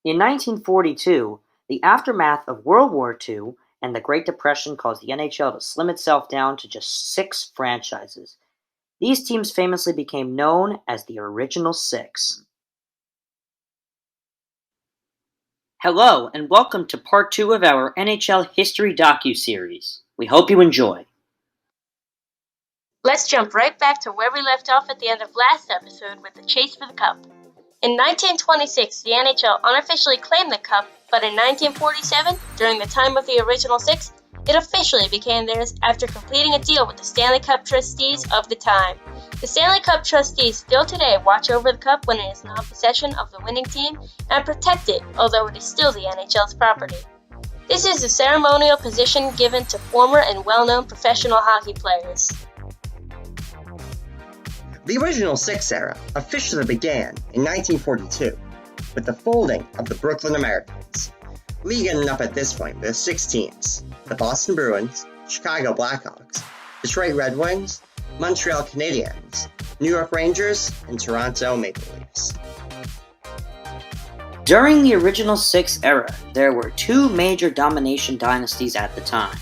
In 1942, the aftermath of World War II and the Great Depression caused the NHL to slim itself down to just 6 franchises. These teams famously became known as the Original Six. Hello, and welcome to part 2 of our NHL History docu-series. We hope you enjoy. Let's jump right back to where we left off at the end of last episode with the chase for the Cup. In 1926, the NHL unofficially claimed the Cup, but in 1947, during the time of the Original Six, it officially became theirs after completing a deal with the Stanley Cup trustees of the time. The Stanley Cup trustees still today watch over the Cup when it is not possession of the winning team and protect it, although it is still the NHL's property. This is a ceremonial position given to former and well-known professional hockey players. The Original Six era officially began in 1942 with the folding of the Brooklyn Americans. League ended up at this point with 6 teams: the Boston Bruins, Chicago Blackhawks, Detroit Red Wings, Montreal Canadiens, New York Rangers, and Toronto Maple Leafs. During the Original Six era, there were 2 major domination dynasties at the time.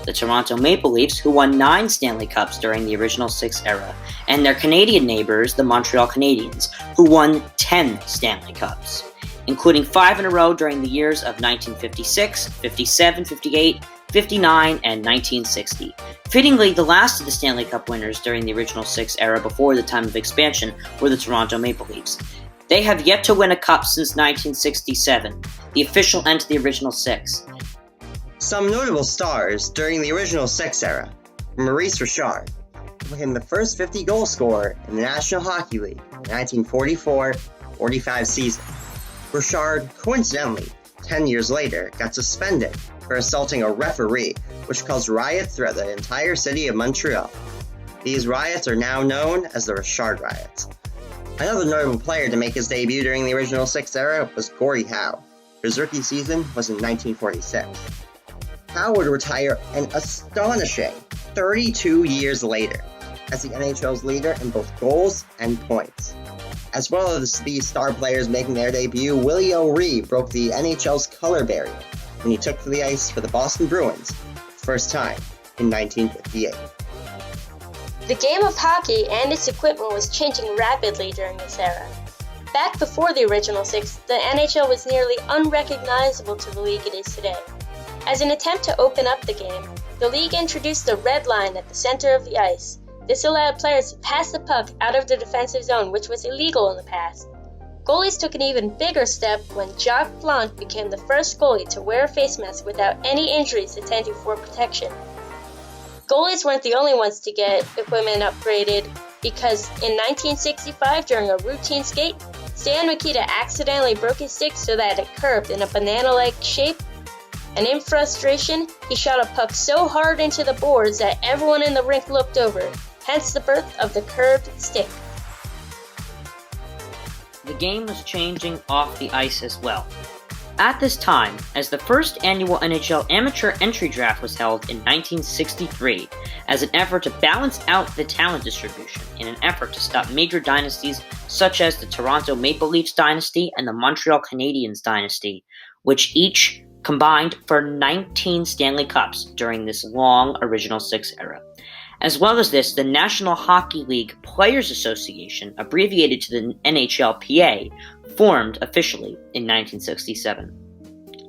The Toronto Maple Leafs, who won 9 Stanley Cups during the Original Six era, and their Canadian neighbors, the Montreal Canadiens, who won 10 Stanley Cups, including 5 in a row during the years of 1956, 57, 58, 59, and 1960. Fittingly, the last of the Stanley Cup winners during the Original Six era before the time of expansion were the Toronto Maple Leafs. They have yet to win a cup since 1967, the official end to the Original Six. Some notable stars during the Original Six era were Maurice Richard, who became the first 50-goal scorer in the National Hockey League in the 1944-45 season. Richard, coincidentally, 10 years later, got suspended for assaulting a referee, which caused riots throughout the entire city of Montreal. These riots are now known as the Richard Riots. Another notable player to make his debut during the Original Six era was Gordie Howe. His rookie season was in 1946. Howe would retire an astonishing 32 years later as the NHL's leader in both goals and points. As well as these star players making their debut, Willie O'Ree broke the NHL's color barrier when he took to the ice for the Boston Bruins first time in 1958. The game of hockey and its equipment was changing rapidly during this era. Back before the Original Six, the NHL was nearly unrecognizable to the league it is today. As an attempt to open up the game, the league introduced the red line at the center of the ice. This allowed players to pass the puck out of the defensive zone, which was illegal in the past. Goalies took an even bigger step when Jacques Plante became the first goalie to wear a face mask without any injuries attending for protection. Goalies weren't the only ones to get equipment upgraded, because in 1965, during a routine skate, Stan Mikita accidentally broke his stick so that it curved in a banana-like shape, and in frustration, he shot a puck so hard into the boards that everyone in the rink looked over, hence the birth of the curved stick. The game was changing off the ice as well. At this time, as the first annual NHL Amateur Entry Draft was held in 1963, as an effort to balance out the talent distribution in an effort to stop major dynasties such as the Toronto Maple Leafs dynasty and the Montreal Canadiens dynasty, which each combined for 19 Stanley Cups during this long Original Six era. As well as this, the National Hockey League Players Association, abbreviated to the NHLPA, formed officially in 1967.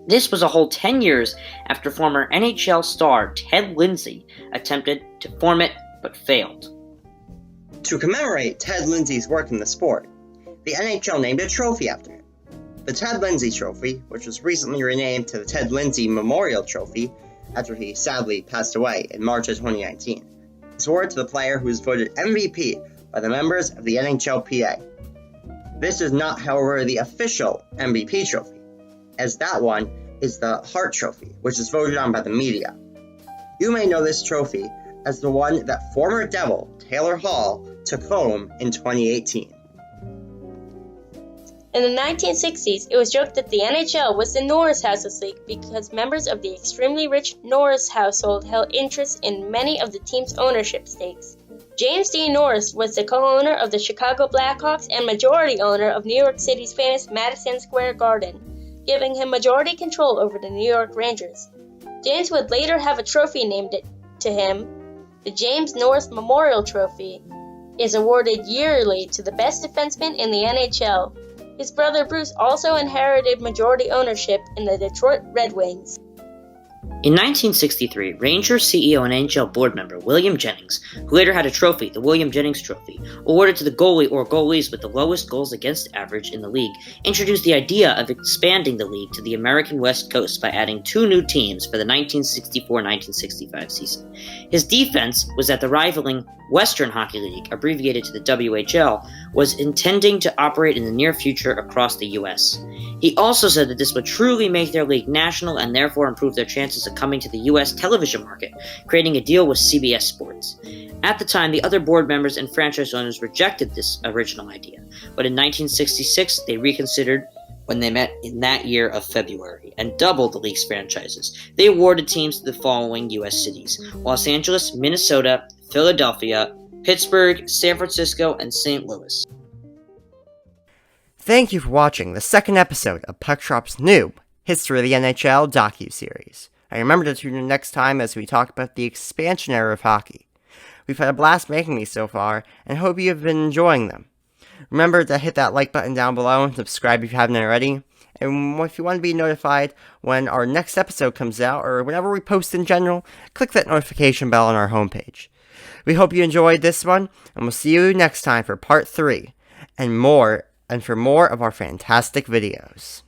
This was a whole 10 years after former NHL star Ted Lindsay attempted to form it but failed. To commemorate Ted Lindsay's work in the sport, the NHL named a trophy after him. The Ted Lindsay Trophy, which was recently renamed to the Ted Lindsay Memorial Trophy after he sadly passed away in March of 2019, is awarded to the player who was voted MVP by the members of the NHLPA. This is not, however, the official MVP trophy, as that one is the Hart Trophy, which is voted on by the media. You may know this trophy as the one that former Devil Taylor Hall took home in 2018. In the 1960s, it was joked that the NHL was the Norris Households League because members of the extremely rich Norris household held interest in many of the team's ownership stakes. James D. Norris was the co-owner of the Chicago Blackhawks and majority owner of New York City's famous Madison Square Garden. giving him majority control over the New York Rangers. James would later have a trophy named to him. The James Norris Memorial Trophy is awarded yearly to the best defenseman in the NHL. His brother Bruce also inherited majority ownership in the Detroit Red Wings. In 1963, Rangers CEO and NHL board member William Jennings, who later had a trophy, the William Jennings Trophy, awarded to the goalie or goalies with the lowest goals against average in the league, introduced the idea of expanding the league to the American West Coast by adding 2 new teams for the 1964-1965 season. His defense was that the rivaling Western Hockey League, abbreviated to the WHL, was intending to operate in the near future across the U.S. He also said that this would truly make their league national and therefore improve their chances of coming to the U.S. television market, creating a deal with CBS Sports. At the time, the other board members and franchise owners rejected this original idea, but in 1966 they reconsidered when they met in that year of February and doubled the league's franchises. They awarded teams to the following U.S. cities: Los Angeles, Minnesota, Philadelphia, Pittsburgh, San Francisco, and St. Louis. Thank you for watching the second episode of Puck Drop's new History of the NHL docu-series. And remember to tune in next time as we talk about the expansion era of hockey. We've had a blast making these so far, and hope you have been enjoying them. Remember to hit that like button down below and subscribe if you haven't already. And if you want to be notified when our next episode comes out, or whenever we post in general, click that notification bell on our homepage. We hope you enjoyed this one, and we'll see you next time for part 3, and for more of our fantastic videos.